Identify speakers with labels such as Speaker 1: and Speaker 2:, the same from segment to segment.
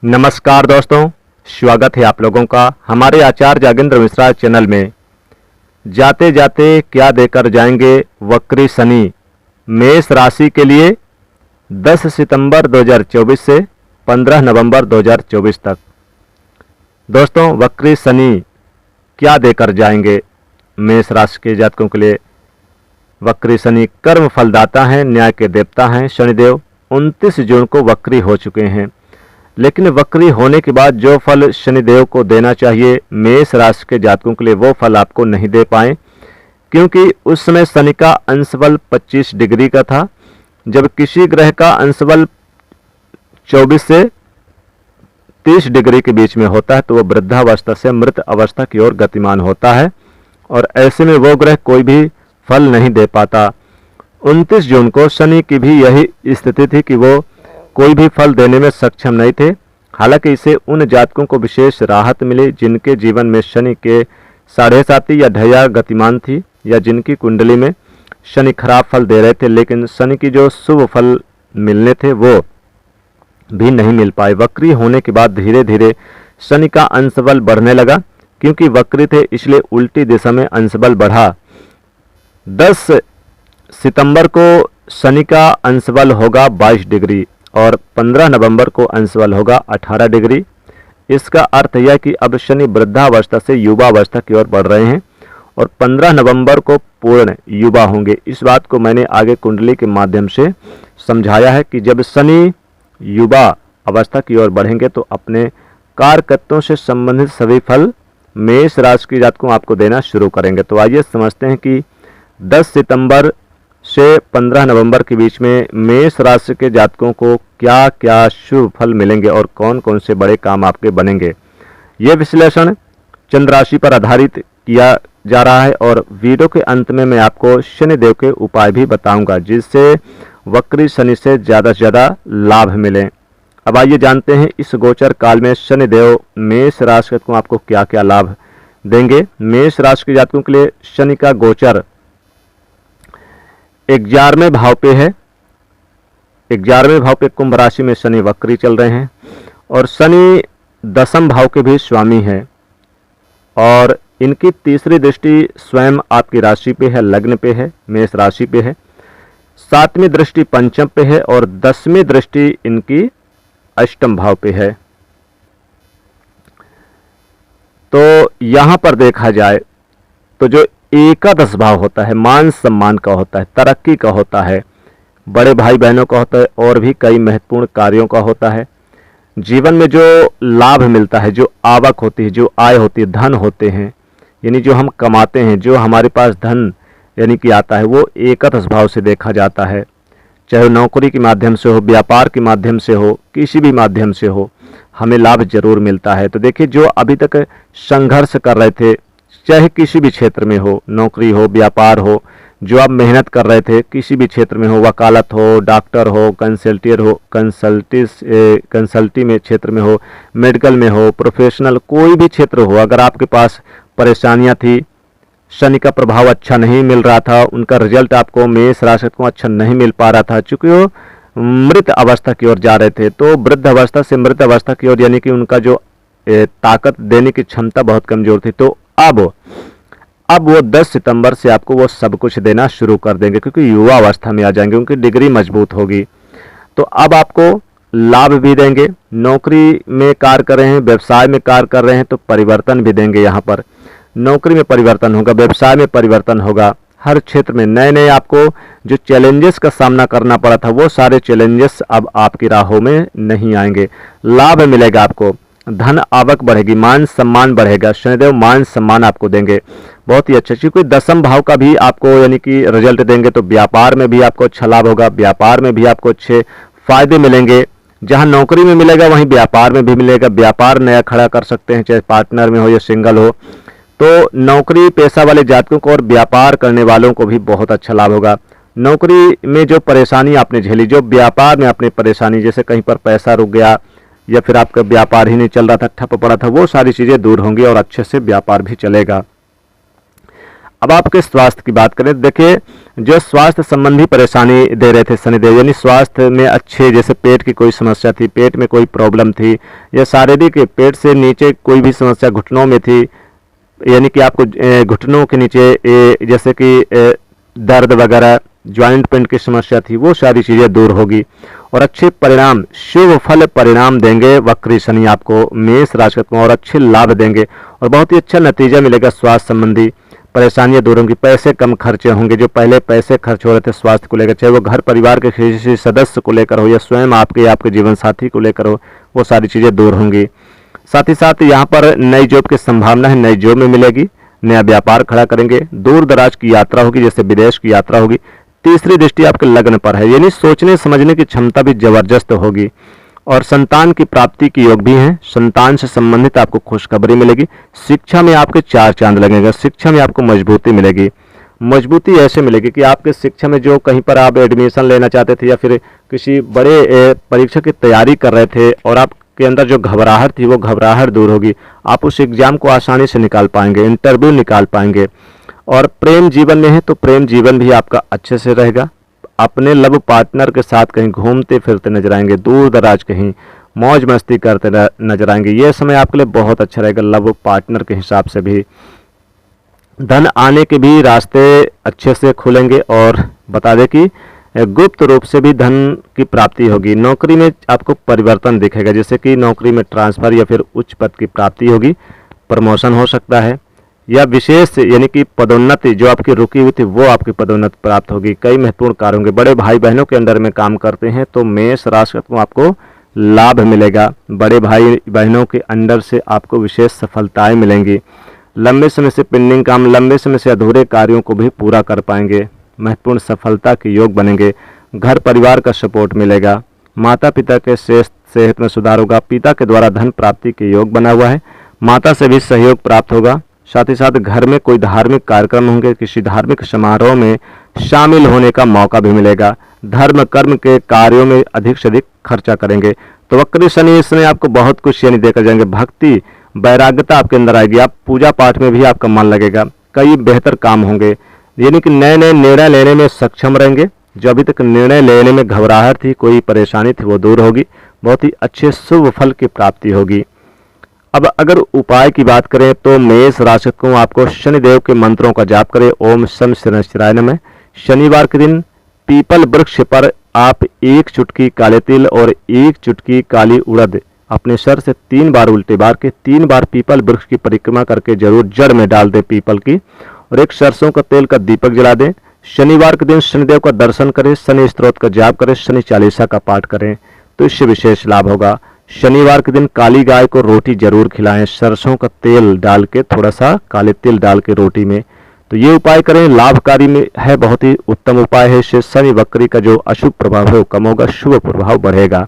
Speaker 1: नमस्कार दोस्तों, स्वागत है आप लोगों का हमारे आचार्य जागेंद्र मिश्रा चैनल में। जाते जाते क्या देकर जाएंगे वक्री शनि मेष राशि के लिए 10 सितंबर 2024 से 15 नवंबर 2024 तक। दोस्तों, वक्री शनि क्या देकर जाएंगे मेष राशि के जातकों के लिए। वक्री शनि कर्म फलदाता हैं, न्याय के देवता हैं। शनिदेव 29 जून को वक्री हो चुके हैं, लेकिन वक्री होने के बाद जो फल शनिदेव को देना चाहिए मेष राशि के जातकों के लिए वो फल आपको नहीं दे पाए, क्योंकि उस समय शनि का अंश बल 25 डिग्री का था। जब किसी ग्रह का अंश बल 24 से 30 डिग्री के बीच में होता है तो वह वृद्धावस्था से मृत अवस्था की ओर गतिमान होता है, और ऐसे में वो ग्रह कोई भी फल नहीं दे पाता। 29 जून को शनि की भी यही स्थिति थी कि वो कोई भी फल देने में सक्षम नहीं थे। हालांकि इसे उन जातकों को विशेष राहत मिली जिनके जीवन में शनि के 7.5 या ढैया गतिमान थी, या जिनकी कुंडली में शनि खराब फल दे रहे थे, लेकिन शनि की जो शुभ फल मिलने थे वो भी नहीं मिल पाए। वक्री होने के बाद धीरे धीरे शनि का अंशबल बढ़ने लगा, क्योंकि वक्री थे इसलिए उल्टी दिशा में अंशबल बढ़ा। 10 सितंबर को शनि का अंशबल होगा 22 डिग्री और 15 नवंबर को अंशबल होगा 18 डिग्री। इसका अर्थ यह कि अब शनि वृद्धावस्था से युवावस्था की ओर बढ़ रहे हैं और 15 नवंबर को पूर्ण युवा होंगे। इस बात को मैंने आगे कुंडली के माध्यम से समझाया है कि जब शनि युवा अवस्था की ओर बढ़ेंगे तो अपने कारकत्वों से संबंधित सभी फल मेष राशि की जातकों आपको देना शुरू करेंगे। तो आइए समझते हैं कि 10 सितंबर से 15 नवंबर के बीच में मेष राशि के जातकों को क्या क्या शुभ फल मिलेंगे और कौन कौन से बड़े काम आपके बनेंगे। ये विश्लेषण चंद्र राशि पर आधारित किया जा रहा है, और वीडियो के अंत में मैं आपको शनिदेव के उपाय भी बताऊंगा जिससे वक्री शनि से ज़्यादा लाभ मिले। अब आइए जानते हैं इस गोचर काल में शनिदेव मेष राशि को आपको क्या क्या लाभ देंगे। मेष राशि के जातकों के लिए शनि का गोचर 11वें भाव पे है। 11वें भाव पे कुंभ राशि में शनि वक्री चल रहे हैं, और शनि 10वें भाव के भी स्वामी हैं, और इनकी तीसरी दृष्टि स्वयं आपकी राशि पे है, लग्न पे है, मेष राशि पे है। 7वीं दृष्टि पंचम पे है, और 10वीं दृष्टि इनकी अष्टम भाव पे है। तो यहां पर देखा जाए तो जो एकादश भाव होता है मान सम्मान का होता है, तरक्की का होता है, बड़े भाई बहनों का होता है, और भी कई महत्वपूर्ण कार्यों का होता है। जीवन में जो लाभ मिलता है, जो आवक होती है, जो आय होती है, धन होते हैं, यानी जो हम कमाते हैं, जो हमारे पास धन यानी कि आता है, वो एकादश भाव से देखा जाता है। चाहे नौकरी के माध्यम से हो, व्यापार के माध्यम से हो, किसी भी माध्यम से हो, हमें लाभ जरूर मिलता है। तो देखिए, जो अभी तक संघर्ष कर रहे थे, चाहे किसी भी क्षेत्र में हो, नौकरी हो, व्यापार हो, जो आप मेहनत कर रहे थे किसी भी क्षेत्र में हो, वकालत हो, डॉक्टर हो, कंसल्टियर हो, कंसल्टी में क्षेत्र में हो, मेडिकल में हो, प्रोफेशनल कोई भी क्षेत्र हो, अगर आपके पास परेशानियां थी, शनि का प्रभाव अच्छा नहीं मिल रहा था, उनका रिजल्ट आपको मेष राशि को अच्छा नहीं मिल पा रहा था, चूंकि वो मृत अवस्था की ओर जा रहे थे, तो वृद्ध अवस्था से मृत अवस्था की ओर, यानी कि उनका जो ताकत देने की क्षमता बहुत कमजोर थी, तो अब वो 10 सितंबर से आपको वो सब कुछ देना शुरू कर देंगे, क्योंकि युवा अवस्था में आ जाएंगे, उनकी डिग्री मजबूत होगी। तो अब आपको लाभ भी देंगे। नौकरी में कार्य कर रहे हैं, व्यवसाय में कार्य कर रहे हैं, तो परिवर्तन भी देंगे। यहाँ पर नौकरी में परिवर्तन होगा, व्यवसाय में परिवर्तन होगा, हर क्षेत्र में नए नए आपको जो चैलेंजेस का सामना करना पड़ा था वो सारे चैलेंजेस अब आपकी राहों में नहीं आएंगे। लाभ मिलेगा आपको, धन आवक बढ़ेगी, मान सम्मान बढ़ेगा। शनिदेव मान सम्मान आपको देंगे, बहुत ही अच्छा। क्योंकि 10वें भाव का भी आपको यानी कि रिजल्ट देंगे, तो व्यापार में भी आपको अच्छा लाभ होगा, व्यापार में भी आपको अच्छे फायदे मिलेंगे। जहां नौकरी में मिलेगा वहीं व्यापार में भी मिलेगा। व्यापार नया खड़ा कर सकते हैं, चाहे पार्टनर में हो या सिंगल हो। तो नौकरी पेशा वाले जातकों को और व्यापार करने वालों को भी बहुत अच्छा लाभ होगा। नौकरी में जो परेशानी आपने झेली, जो व्यापार में आपने परेशानी, जैसे कहीं पर पैसा रुक गया या फिर आपका व्यापार ही नहीं चल रहा था, ठप पड़ा था, वो सारी चीज़ें दूर होंगी और अच्छे से व्यापार भी चलेगा। अब आपके स्वास्थ्य की बात करें, देखिए जो स्वास्थ्य संबंधी परेशानी दे रहे थे शनिदेव, यानी स्वास्थ्य में अच्छे, जैसे पेट की कोई समस्या थी, पेट में कोई प्रॉब्लम थी, या शारीरिक पेट से नीचे कोई भी समस्या घुटनों में थी, यानी कि आपको घुटनों के नीचे जैसे कि दर्द वगैरह, ज्वाइंट पेन की समस्या थी, वो सारी चीज़ें दूर होगी और अच्छे परिणाम, शुभ फल परिणाम देंगे वक्री शनि आपको मेष राशि को, और अच्छे लाभ देंगे और बहुत ही अच्छा नतीजा मिलेगा। स्वास्थ्य संबंधी परेशानियां दूर होंगी, पैसे कम खर्चे होंगे, जो पहले पैसे खर्च हो रहे थे स्वास्थ्य को लेकर, चाहे वो घर परिवार के किसी सदस्य को लेकर हो या स्वयं आपके जीवन साथी को लेकर हो, वो सारी चीज़ें दूर होंगी। साथ ही साथ यहाँ पर नई जॉब की संभावना है, नई जॉब में मिलेगी, नया व्यापार खड़ा करेंगे, दूर दराज की यात्रा होगी, जैसे विदेश की यात्रा होगी। तीसरी दृष्टि आपके लग्न पर है, यानी सोचने समझने की क्षमता भी जबरदस्त होगी और संतान की प्राप्ति की योग भी है। संतान से संबंधित आपको खुशखबरी मिलेगी। शिक्षा में आपके 4 चांद लगेगा, शिक्षा में आपको मजबूती मिलेगी। मजबूती ऐसे मिलेगी कि आपके शिक्षा में जो कहीं पर आप एडमिशन लेना चाहते थे या फिर किसी बड़े परीक्षा की तैयारी कर रहे थे और आपके अंदर जो घबराहट थी, वो घबराहट दूर होगी। आप उस एग्जाम को आसानी से निकाल पाएंगे, इंटरव्यू निकाल पाएंगे। और प्रेम जीवन में है तो प्रेम जीवन भी आपका अच्छे से रहेगा। अपने लव पार्टनर के साथ कहीं घूमते फिरते नजर आएंगे, दूर दराज कहीं मौज मस्ती करते नजर आएंगे। यह समय आपके लिए बहुत अच्छा रहेगा लव पार्टनर के हिसाब से भी। धन आने के भी रास्ते अच्छे से खुलेंगे और बता दें कि गुप्त रूप से भी धन की प्राप्ति होगी। नौकरी में आपको परिवर्तन दिखेगा, जैसे कि नौकरी में ट्रांसफर या फिर उच्च पद की प्राप्ति होगी, प्रमोशन हो सकता है, या विशेष यानी कि पदोन्नति जो आपकी रुकी हुई थी वो आपकी पदोन्नति प्राप्त होगी। कई महत्वपूर्ण कार्य होंगे। बड़े भाई बहनों के अंडर में काम करते हैं तो मेष राशि को आपको लाभ मिलेगा। बड़े भाई बहनों के अंडर से आपको विशेष सफलताएं मिलेंगी। लंबे समय से पेंडिंग काम, लंबे समय से अधूरे कार्यों को भी पूरा कर पाएंगे। महत्वपूर्ण सफलता के योग बनेंगे। घर परिवार का सपोर्ट मिलेगा। माता पिता के सेहत में सुधार होगा। पिता के द्वारा धन प्राप्ति के योग बना हुआ है। माता से भी सहयोग प्राप्त होगा। साथ ही साथ घर में कोई धार्मिक कार्यक्रम होंगे, किसी धार्मिक समारोह में शामिल होने का मौका भी मिलेगा। धर्म कर्म के कार्यों में अधिक से अधिक खर्चा करेंगे। तो वक्री शनि इसमें आपको बहुत कुछ यानी देकर जाएंगे। भक्ति वैराग्यता आपके अंदर आएगी। आप पूजा पाठ में भी आपका मन लगेगा। कई बेहतर काम होंगे, यानी कि नए नए निर्णय लेने में सक्षम रहेंगे। जो अभी तक निर्णय लेने में घबराहट थी, कोई परेशानी थी, वो दूर होगी। बहुत ही अच्छे शुभ फल की प्राप्ति होगी। अब अगर उपाय की बात करें तो मेष राशि को आपको शनिदेव के मंत्रों का जाप करें। ओम शम शिराय नमः। शनिवार के दिन पीपल वृक्ष पर आप 1 चुटकी काले तिल और 1 चुटकी काली उड़द अपने सर से 3 बार उल्टे बार के 3 बार पीपल वृक्ष की परिक्रमा करके जरूर जड़ में डाल दें पीपल की, और एक सरसों का तेल का दीपक जला दें। शनिवार के दिन शनिदेव का दर्शन करें, शनि स्तोत्र का जाप करें, शनि चालीसा का पाठ करें तो इससे विशेष लाभ होगा। शनिवार के दिन काली गाय को रोटी जरूर खिलाएं, सरसों का तेल डाल के, थोड़ा सा काले तिल डाल के रोटी में। तो ये उपाय करें, लाभकारी में है, बहुत ही उत्तम उपाय है। इससे शनि वक्री का जो अशुभ प्रभाव है वो कम होगा, शुभ प्रभाव बढ़ेगा।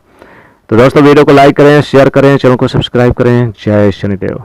Speaker 1: तो दोस्तों वीडियो को लाइक करें, शेयर करें, चैनल को सब्सक्राइब करें। जय शनिदेव।